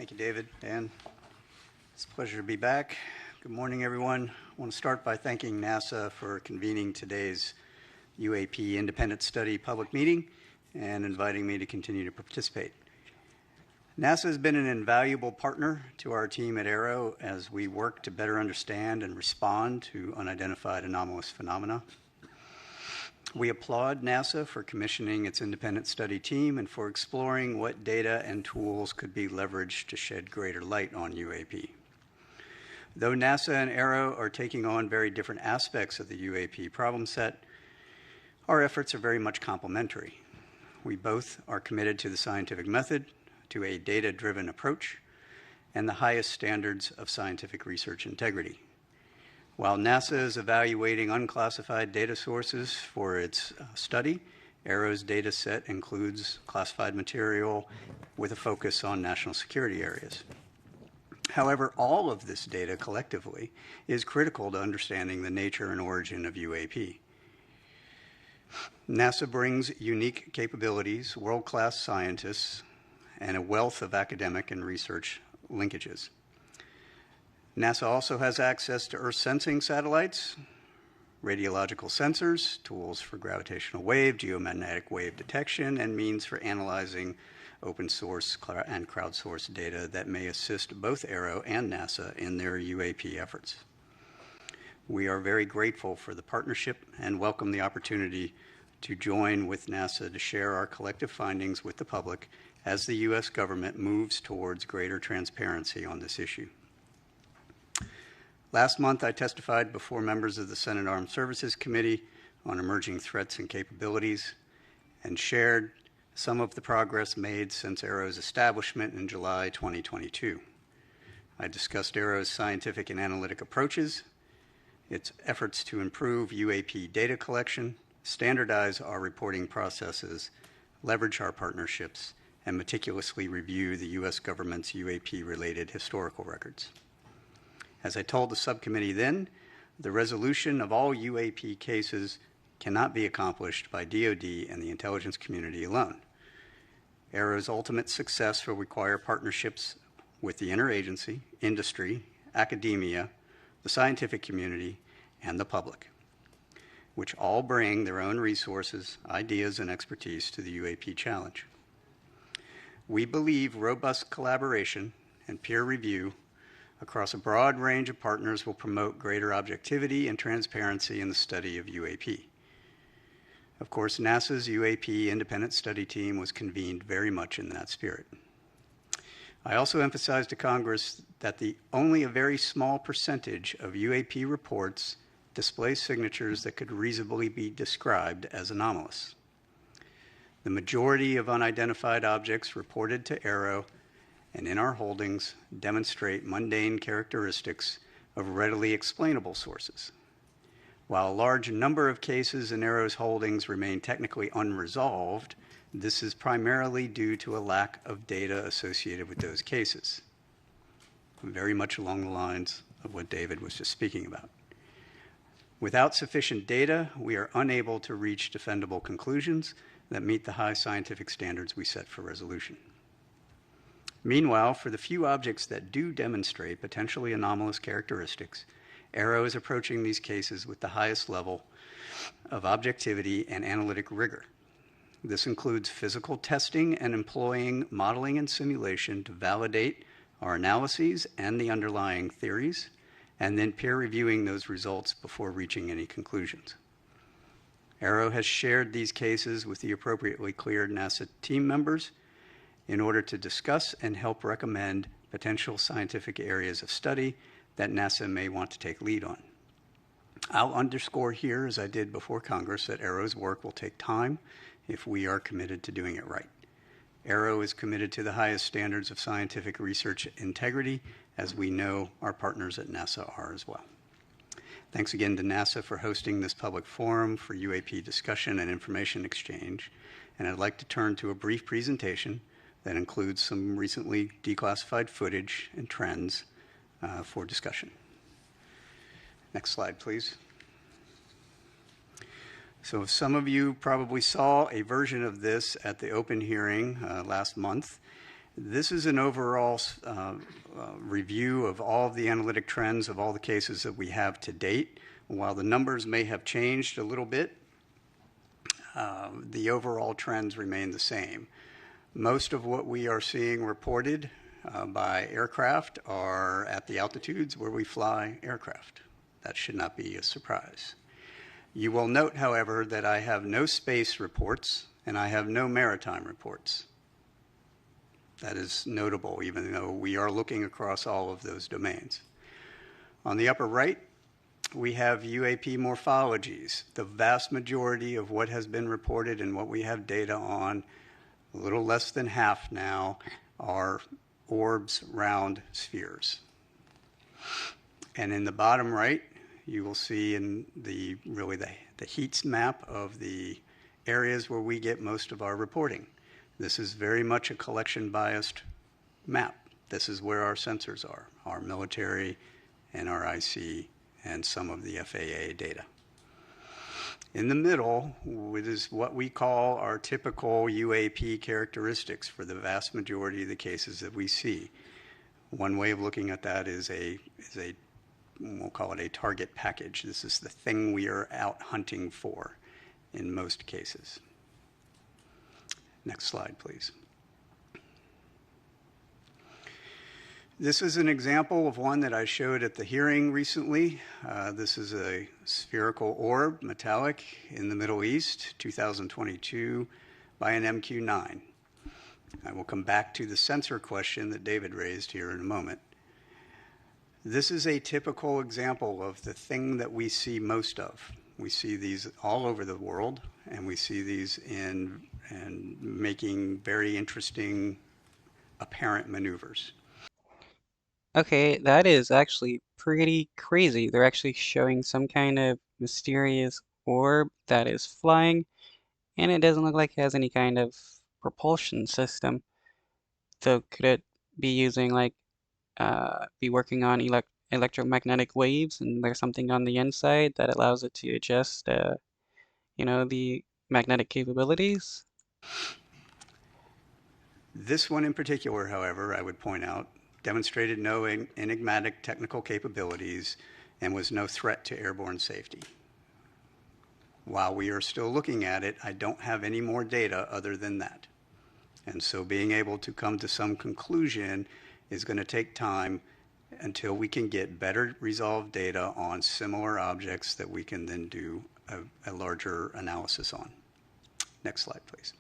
Thank you, David. Dan, it's a pleasure to be back. Good morning, everyone. I want to start by thanking NASA for convening today's UAP Independent Study public meeting and inviting me to continue to participate. NASA has been an invaluable partner to our team at Aero as we work to better understand and respond to unidentified anomalous phenomena. We applaud NASA for commissioning its independent study team and for exploring what data and tools could be leveraged to shed greater light on UAP. Though NASA and Aero are taking on very different aspects of the UAP problem set, our efforts are very much complementary. We both are committed to the scientific method, to a data-driven approach, and the highest standards of scientific research integrity. While NASA is evaluating unclassified data sources for its study, Aero's data set includes classified material with a focus on national security areas. However, all of this data collectively is critical to understanding the nature and origin of UAP. NASA brings unique capabilities, world-class scientists, and a wealth of academic and research linkages. NASA also has access to Earth sensing satellites, radiological sensors, tools for gravitational wave, geomagnetic wave detection, and means for analyzing open source and crowdsourced data that may assist both Aero and NASA in their UAP efforts. We are very grateful for the partnership and welcome the opportunity to join with NASA to share our collective findings with the public as the U.S. government moves towards greater transparency on this issue. Last month, I testified before members of the Senate Armed Services Committee on emerging threats and capabilities and shared some of the progress made since Aero's establishment in July 2022. I discussed Aero's scientific and analytic approaches, its efforts to improve UAP data collection, standardize our reporting processes, leverage our partnerships, and meticulously review the U.S. government's UAP-related historical records. As I told the subcommittee then, the resolution of all UAP cases cannot be accomplished by DoD and the intelligence community alone. Aero's ultimate success will require partnerships with the interagency, industry, academia, the scientific community, and the public, which all bring their own resources, ideas, and expertise to the UAP challenge. We believe robust collaboration and peer review across a broad range of partners will promote greater objectivity and transparency in the study of UAP. Of course, NASA's UAP independent study team was convened very much in that spirit. I also emphasized to Congress that only a very small percentage of UAP reports display signatures that could reasonably be described as anomalous. The majority of unidentified objects reported to Aero and in our holdings demonstrate mundane characteristics of readily explainable sources. While a large number of cases in Aero's holdings remain technically unresolved, this is primarily due to a lack of data associated with those cases, very much along the lines of what David was just speaking about. Without sufficient data, we are unable to reach defendable conclusions that meet the high scientific standards we set for resolution. Meanwhile, for the few objects that do demonstrate potentially anomalous characteristics, Aero is approaching these cases with the highest level of objectivity and analytic rigor. This includes physical testing and employing modeling and simulation to validate our analyses and the underlying theories, and then peer reviewing those results before reaching any conclusions. Aero has shared these cases with the appropriately cleared NASA team members in order to discuss and help recommend potential scientific areas of study that NASA may want to take lead on. I'll underscore here, as I did before Congress, that Aero's work will take time if we are committed to doing it right. Aero is committed to the highest standards of scientific research integrity, as we know our partners at NASA are as well. Thanks again to NASA for hosting this public forum for UAP discussion and information exchange. And I'd like to turn to a brief presentation that includes some recently declassified footage and trends for discussion. Next slide, please. So some of you probably saw a version of this at the open hearing last month. This is an overall review of all of the analytic trends of all the cases that we have to date. While the numbers may have changed a little bit, the overall trends remain the same. Most of what we are seeing reported by aircraft are at the altitudes where we fly aircraft. That should not be a surprise. You will note, however, that I have no space reports and I have no maritime reports. That is notable, even though we are looking across all of those domains. On the upper right, we have UAP morphologies. The vast majority of what has been reported and what we have data on, a little less than half now, are orbs, round spheres. And in the bottom right, you will see in the heat map of the areas where we get most of our reporting. This is very much a collection biased map. This is where our sensors are, our military and our IC and some of the FAA data. In the middle, it is what we call our typical UAP characteristics for the vast majority of the cases that we see. One way of looking at that is we'll call it a target package. This is the thing we are out hunting for in most cases. Next slide, please. This is an example of one that I showed at the hearing recently. This is a spherical orb, metallic, in the Middle East, 2022, by an MQ-9. I will come back to the sensor question that David raised here in a moment. This is a typical example of the thing that we see most of. We see these all over the world, and we see these in making very interesting apparent maneuvers. Okay, that is actually pretty crazy. They're actually showing some kind of mysterious orb that is flying, and it doesn't look like it has any kind of propulsion system. So could it be using be working on electromagnetic waves, and there's something on the inside that allows it to adjust, the magnetic capabilities? This one in particular, however, I would point out, demonstrated no enigmatic technical capabilities and was no threat to airborne safety. While we are still looking at it, I don't have any more data other than that. And so being able to come to some conclusion is going to take time until we can get better resolved data on similar objects that we can then do a larger analysis on. Next slide, please.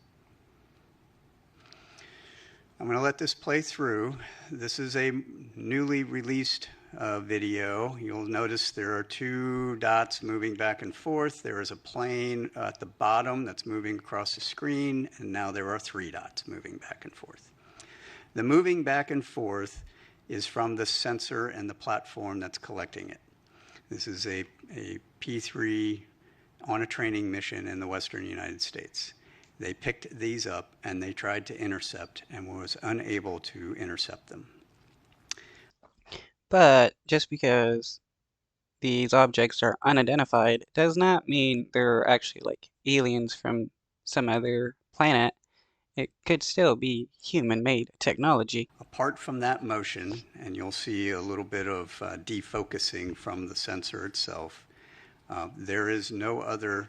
I'm going to let this play through. This is a newly released video. You'll notice there are two dots moving back and forth. There is a plane at the bottom that's moving across the screen, and now there are three dots moving back and forth. The moving back and forth is from the sensor and the platform that's collecting it. This is a P3 on a training mission in the Western United States. They picked these up and they tried to intercept and was unable to intercept them. But just because these objects are unidentified does not mean they're actually like aliens from some other planet. It could still be human-made technology. Apart from that motion, and you'll see a little bit of defocusing from the sensor itself, there is no other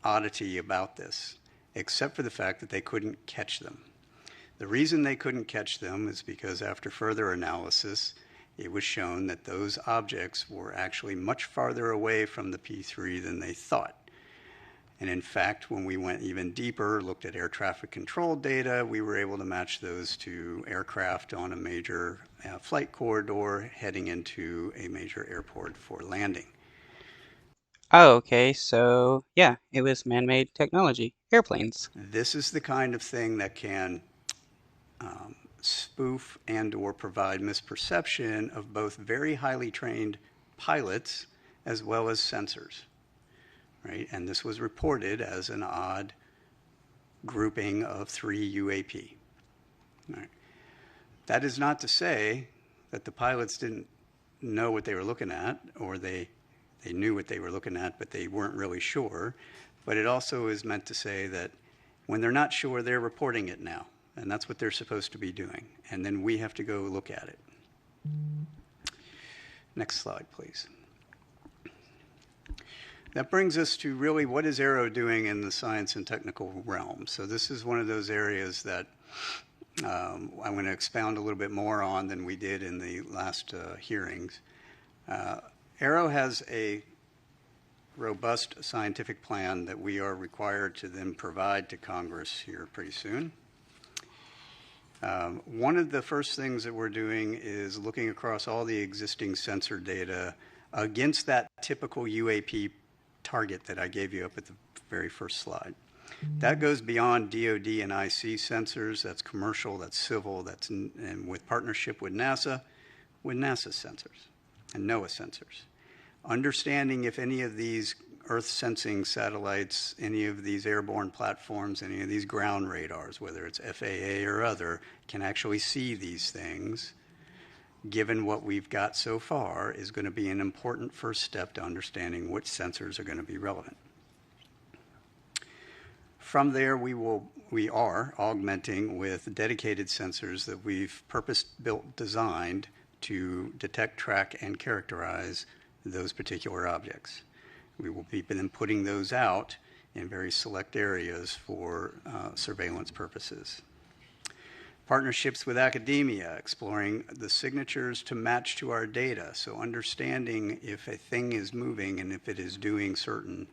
oddity about this, except for the fact that they couldn't catch them. The reason they couldn't catch them is because after further analysis, it was shown that those objects were actually much farther away from the P3 than they thought. And in fact, when we went even deeper, looked at air traffic control data, we were able to match those to aircraft on a major flight corridor heading into a major airport for landing. Oh, okay, so yeah, it was man-made technology, airplanes. This is the kind of thing that can spoof and or provide misperception of both very highly trained pilots as well as sensors, right? And this was reported as an odd grouping of 3 UAP. All right. That is not to say that the pilots didn't know what they were looking at, or they knew what they were looking at, but they weren't really sure. But it also is meant to say that when they're not sure, they're reporting it now. and that's what they're supposed to be doing. And then we have to go look at it. Next slide, please. That brings us to really what is Aero doing in the science and technical realm. So this is one of those areas that I'm going to expound a little bit more on than we did in the last hearings. Aero has a robust scientific plan that we are required to then provide to Congress here pretty soon. One of the first things that we're doing is looking across all the existing sensor data against that typical UAP target that I gave you up at the very first slide. That goes beyond DoD and IC sensors. That's commercial, that's civil, that's and with partnership with NASA sensors and NOAA sensors. Understanding if any of these Earth sensing satellites, any of these airborne platforms, any of these ground radars, whether it's FAA or other, can actually see these things, given what we've got so far, is going to be an important first step to understanding which sensors are going to be relevant. From there, we are augmenting with dedicated sensors that we've purpose-built, designed to detect, track, and characterize those particular objects. We will be then putting those out in very select areas for surveillance purposes. Partnerships with academia, exploring the signatures to match to our data. So understanding if a thing is moving and if it is doing certain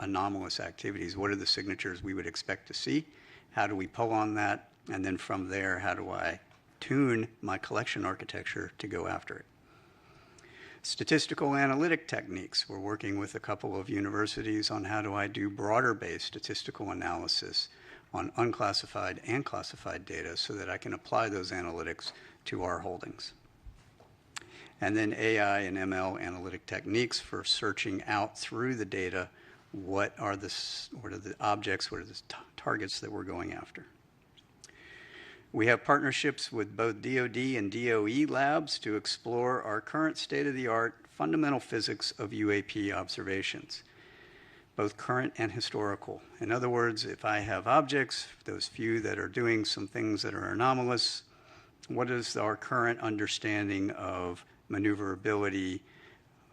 anomalous activities, what are the signatures we would expect to see? How do we pull on that? And then from there, how do I tune my collection architecture to go after it? Statistical analytic techniques. We're working with a couple of universities on how do I do broader-based statistical analysis on unclassified and classified data so that I can apply those analytics to our holdings. And then AI and ML analytic techniques for searching out through the data what are the objects, what are the targets that we're going after. We have partnerships with both DoD and DOE labs to explore our current state-of-the-art fundamental physics of UAP observations, both current and historical. In other words, if I have objects, those few that are doing some things that are anomalous, what is our current understanding of maneuverability,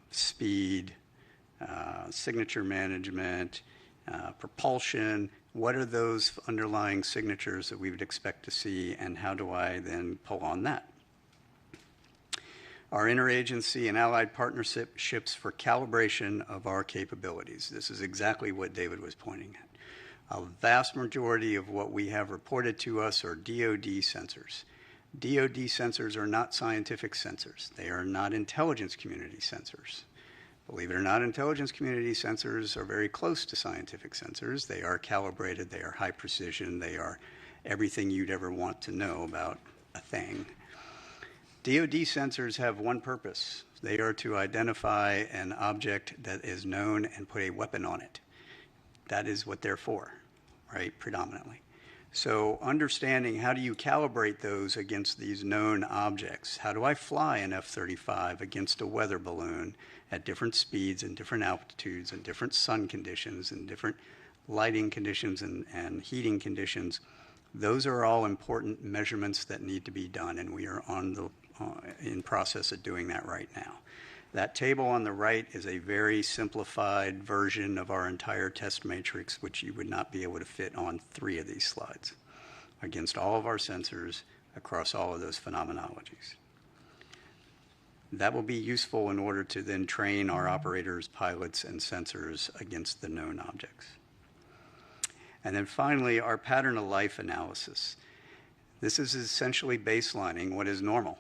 speed, signature management, propulsion? What are those underlying signatures that we would expect to see, and how do I then pull on that? Our interagency and allied partnerships for calibration of our capabilities. This is exactly what David was pointing at. A vast majority of what we have reported to us are DoD sensors. DoD sensors are not scientific sensors. They are not intelligence community sensors. Believe it or not, intelligence community sensors are very close to scientific sensors. They are calibrated, they are high precision, they are everything you'd ever want to know about a thing. DoD sensors have one purpose. They are to identify an object that is known and put a weapon on it. That is what they're for, right, predominantly. So understanding how do you calibrate those against these known objects? How do I fly an F-35 against a weather balloon at different speeds and different altitudes and different sun conditions and different lighting conditions and heating conditions? Those are all important measurements that need to be done, and we are in process of doing that right now. That table on the right is a very simplified version of our entire test matrix, which you would not be able to fit on 3 of these slides, against all of our sensors across all of those phenomenologies. That will be useful in order to then train our operators, pilots, and sensors against the known objects. And then finally, our pattern of life analysis. This is essentially baselining what is normal.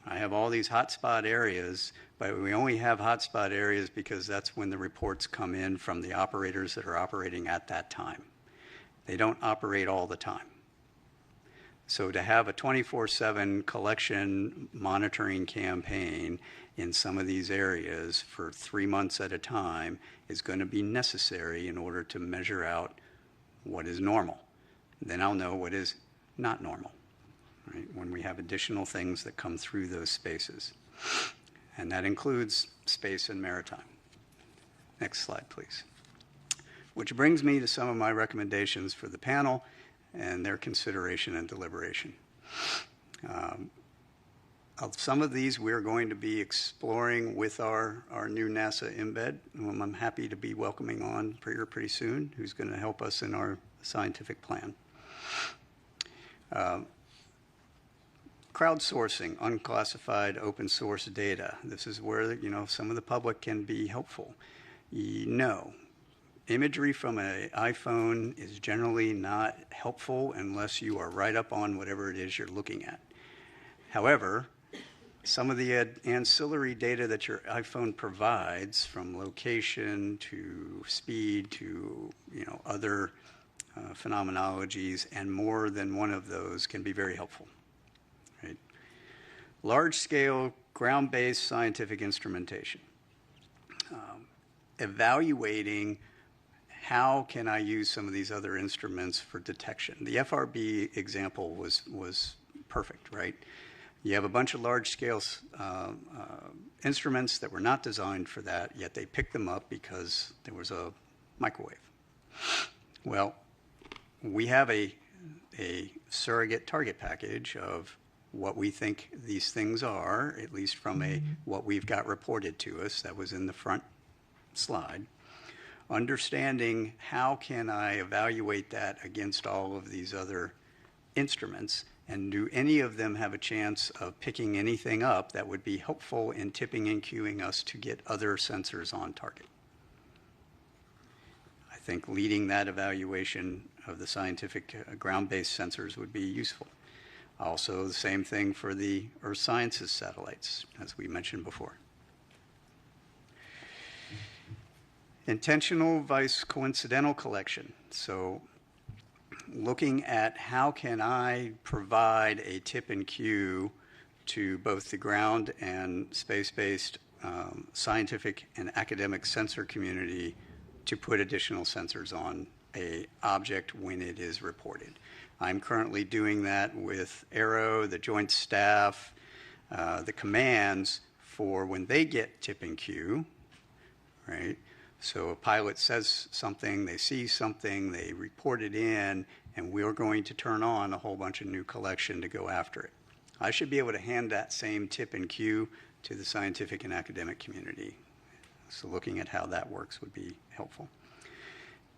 I have all these hotspot areas, but we only have hotspot areas because that's when the reports come in from the operators that are operating at that time. They don't operate all the time. So to have a 24/7 collection monitoring campaign in some of these areas for 3 months at a time is going to be necessary in order to measure out what is normal. Then I'll know what is not normal, right, when we have additional things that come through those spaces. And that includes space and maritime. Next slide, please. Which brings me to some of my recommendations for the panel. and their consideration and deliberation. Some of these we're going to be exploring with our new NASA embed, whom I'm happy to be welcoming on pretty soon, who's going to help us in our scientific plan. Crowdsourcing unclassified open source data. This is where, some of the public can be helpful. Imagery from an iPhone is generally not helpful unless you are right up on whatever it is you're looking at. However, some of the ancillary data that your iPhone provides, from location to speed to other phenomenologies, and more than one of those can be very helpful. Right? Large-scale, ground-based scientific instrumentation. Evaluating how can I use some of these other instruments for detection. The FRB example was perfect, right? You have a bunch of large-scale instruments that were not designed for that, yet they picked them up because there was a microwave. Well, we have a surrogate target package of what we think these things are, at least from what we've got reported to us. That was in the front slide. Understanding how can I evaluate that against all of these other instruments, and do any of them have a chance of picking anything up that would be helpful in tipping and cueing us to get other sensors on target. I think leading that evaluation of the scientific ground-based sensors would be useful. Also, the same thing for the Earth Sciences satellites, as we mentioned before. Intentional vice coincidental collection. So looking at how can I provide a tip and cue to both the ground and space-based scientific and academic sensor community to put additional sensors on an object when it is reported. I'm currently doing that with Aero, the Joint Staff, the commands for when they get tip and cue, right? So a pilot says something, they see something, they report it in, and we're going to turn on a whole bunch of new collection to go after it. I should be able to hand that same tip and cue to the scientific and academic community. So looking at how that works would be helpful.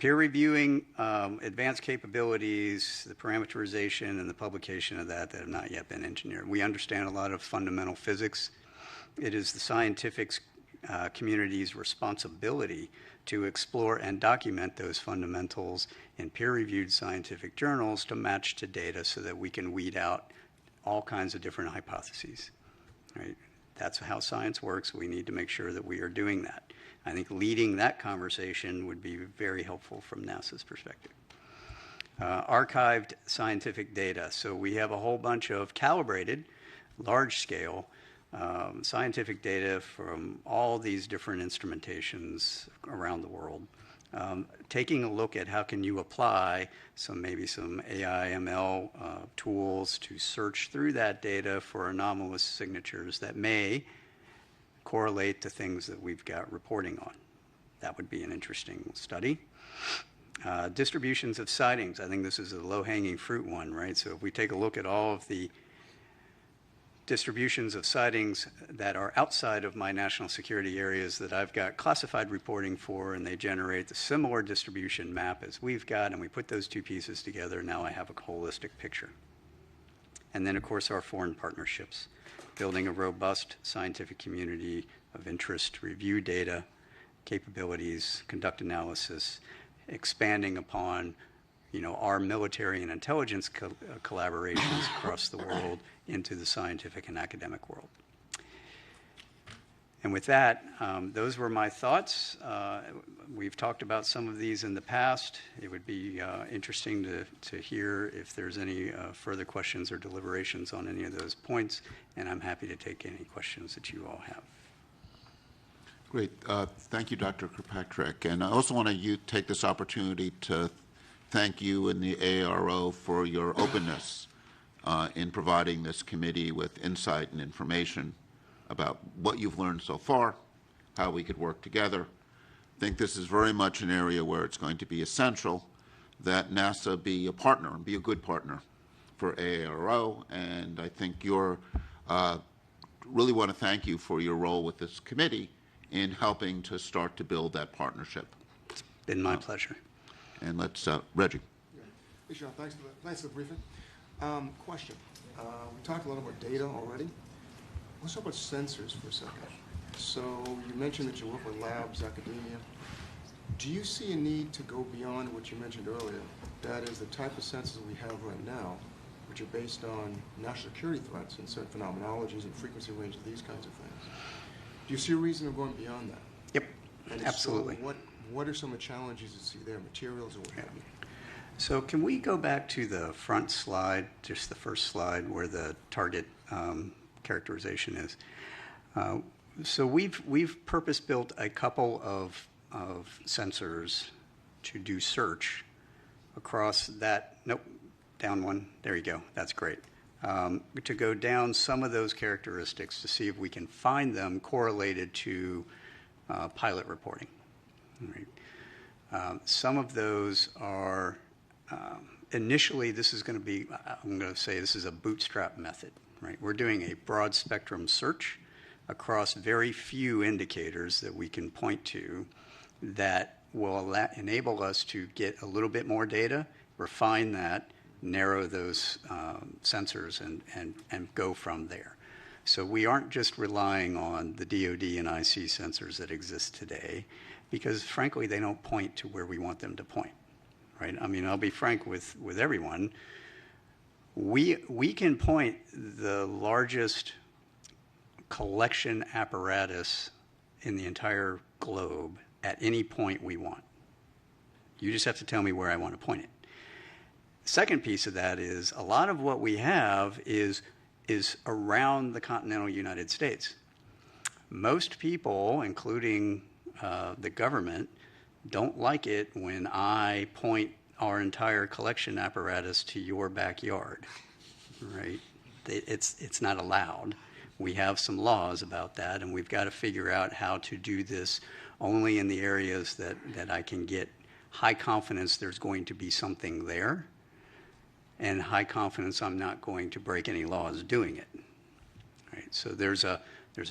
Peer reviewing advanced capabilities, the parameterization and the publication of that have not yet been engineered. We understand a lot of fundamental physics. It is the scientific community's responsibility to explore and document those fundamentals in peer-reviewed scientific journals to match to data so that we can weed out all kinds of different hypotheses. Right? That's how science works. We need to make sure that we are doing that. I think leading that conversation would be very helpful from NASA's perspective. Archived scientific data. So we have a whole bunch of calibrated, large-scale scientific data from all these different instrumentations around the world. Taking a look at how can you apply maybe some AI, ML tools to search through that data for anomalous signatures that may correlate to things that we've got reporting on. That would be an interesting study. Distributions of sightings. I think this is a low-hanging fruit one, right? So if we take a look at all of the distributions of sightings that are outside of my national security areas that I've got classified reporting for, and they generate the similar distribution map as we've got, and we put those two pieces together, now I have a holistic picture. And then, of course, our foreign partnerships, building a robust scientific community of interest, review data, capabilities, conduct analysis, expanding upon our military and intelligence collaborations across the world into the scientific and academic world. And with that, those were my thoughts. We've talked about some of these in the past. It would be interesting to hear if there's any further questions or deliberations on any of those points, and I'm happy to take any questions that you all have. Great. Thank you, Dr. Kirkpatrick. And I also want to take this opportunity to thank you and the AARO for your openness in providing this committee with insight and information about what you've learned so far, how we could work together. I think this is very much an area where it's going to be essential that NASA be a partner and be a good partner for AARO. And I think you're really want to thank you for your role with this committee in helping to start to build that partnership. Been my pleasure. And let's, Reggie. Hey, Sean, thanks for the briefing. Question. We talked a lot about data already. Let's talk about sensors for a second. So you mentioned that you work with labs, academia. Do you see a need to go beyond what you mentioned earlier? That is the type of sensors we have right now, which are based on national security threats and certain phenomenologies and frequency ranges, these kinds of things. Do you see a reason of going beyond that? Yep, And if absolutely. So, what are some of the challenges you see there, materials or what have you? So can we go back to the front slide, just the first slide where the target characterization is? So we've purpose-built a couple of sensors to do search across that. Nope, down one. There you go. That's great. To go down some of those characteristics to see if we can find them correlated to pilot reporting. All right. Some of those are initially, this is going to be, I'm going to say this is a bootstrap method, right? We're doing a broad spectrum search across very few indicators that we can point to that will enable us to get a little bit more data, refine that, narrow those sensors, and go from there. So we aren't just relying on the DoD and IC sensors that exist today, because frankly, they don't point to where we want them to point, right? I mean, I'll be frank with everyone. We can point the largest collection apparatus in the entire globe at any point we want. You just have to tell me where I want to point it. The second piece of that is a lot of what we have is around the continental United States. Most people, including the government, don't like it when I point our entire collection apparatus to your backyard, right? It's not allowed. We have some laws about that, and we've got to figure out how to do this only in the areas that I can get high confidence there's going to be something there, and high confidence I'm not going to break any laws doing it. Right? So there's a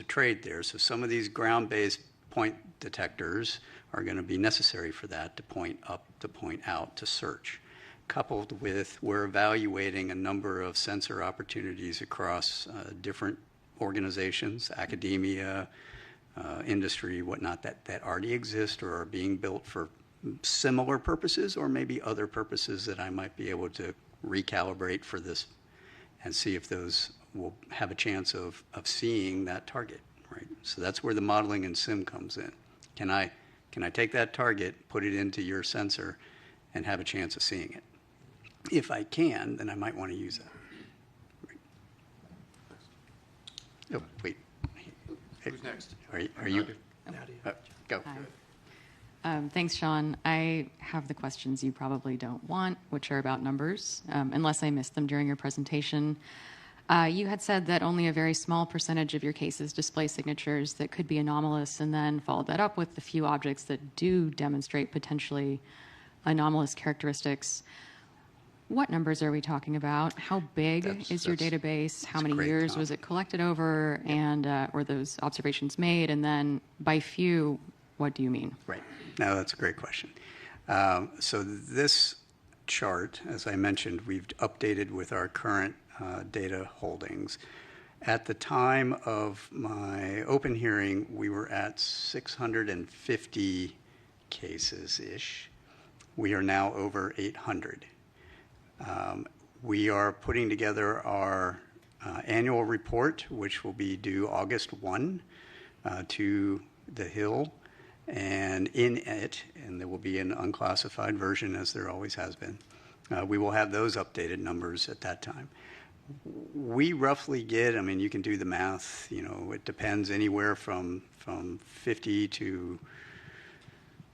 trade there. So some of these ground-based point detectors are going to be necessary for that, to point up, to point out, to search. Coupled with, we're evaluating a number of sensor opportunities across different organizations, academia, industry, whatnot, that already exist or are being built for similar purposes, or maybe other purposes that I might be able to recalibrate for this and see if those will have a chance of seeing that target, right? So that's where the modeling and sim comes in. Can I take that target, put it into your sensor, and have a chance of seeing it? If I can, then I might want to use that. Right. Oh, wait. Who's next? Are you? Go. Thanks, Sean. I have the questions you probably don't want, which are about numbers, unless I missed them during your presentation. You had said that only a very small percentage of your cases display signatures that could be anomalous, and then followed that up with the few objects that do demonstrate potentially anomalous characteristics. What numbers are we talking about? How big is your database? How many years was it collected over? Yep. And were those observations made? And then by few, what do you mean? Right. No, that's a great question. So this chart, as I mentioned, we've updated with our current data holdings. At the time of my open hearing, we were at 650 cases-ish. We are now over 800. We are putting together our annual report, which will be due August 1 to the Hill. And in it, and there will be an unclassified version, as there always has been, we will have those updated numbers at that time. We roughly get, I mean, you can do the math, you know, it depends anywhere from 50 to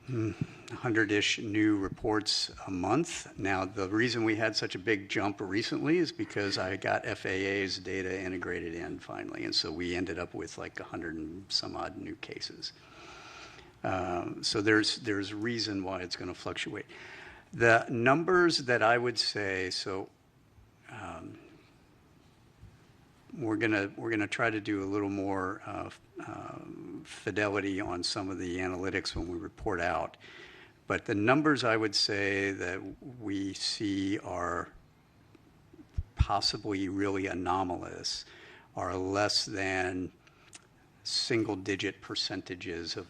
100-ish new reports a month. Now, the reason we had such a big jump recently is because I got FAA's data integrated in finally, and so we ended up with like 100 and some odd new cases. So there's reason why it's going to fluctuate. The numbers that I would say, so we're gonna try to do a little more fidelity on some of the analytics when we report out. But the numbers I would say that we see are possibly really anomalous are less than single-digit percentages of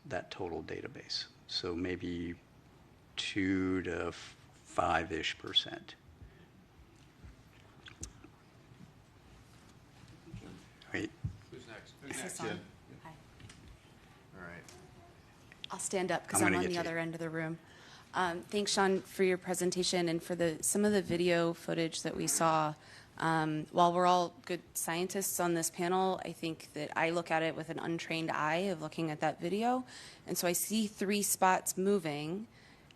that total database. So maybe 2 to 5-ish%. Wait. Who's next? Is this on? Jen. Hi. All right. I'll stand up because I'm I'm gonna on get the to other you. end of the room. Thanks, Sean, for your presentation and for some of the video footage that we saw. While we're all good scientists on this panel, I think that I look at it with an untrained eye of looking at that video. And so I see 3 spots moving,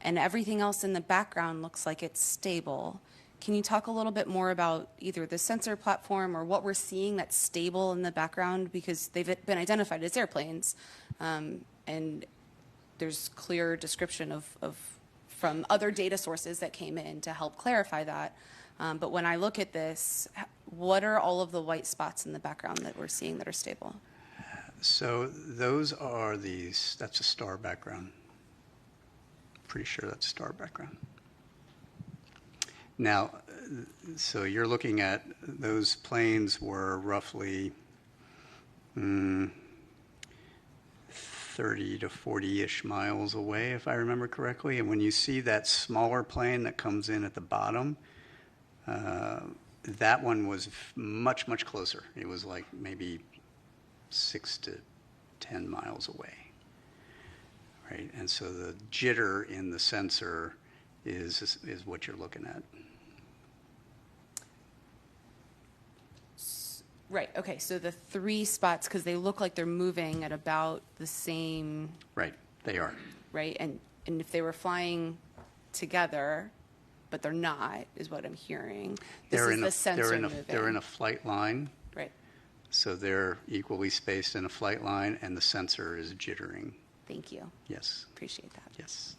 and everything else in the background looks like it's stable. Can you talk a little bit more about either the sensor platform or what we're seeing that's stable in the background? Because they've been identified as airplanes, and there's clear description of from other data sources that came in to help clarify that. But when I look at this, what are all of the white spots in the background that we're seeing that are stable? So those are that's a star background. Pretty sure that's a star background. Now, so you're looking at those planes were roughly 30 to 40-ish miles away, if I remember correctly. And when you see that smaller plane that comes in at the bottom, that one was much, much closer. It was like maybe 6 to 10 miles away, right? And so the jitter in the sensor is what you're looking at. Right, okay, so the 3 spots, because they look like they're moving at about the same, Right, they are. right? And if they were flying together, but they're not, is what I'm hearing. This is the sensor moving. They're in a flight line, Right, so they're equally spaced in a flight line, and the sensor is jittering. thank you. Yes, Appreciate that. yes.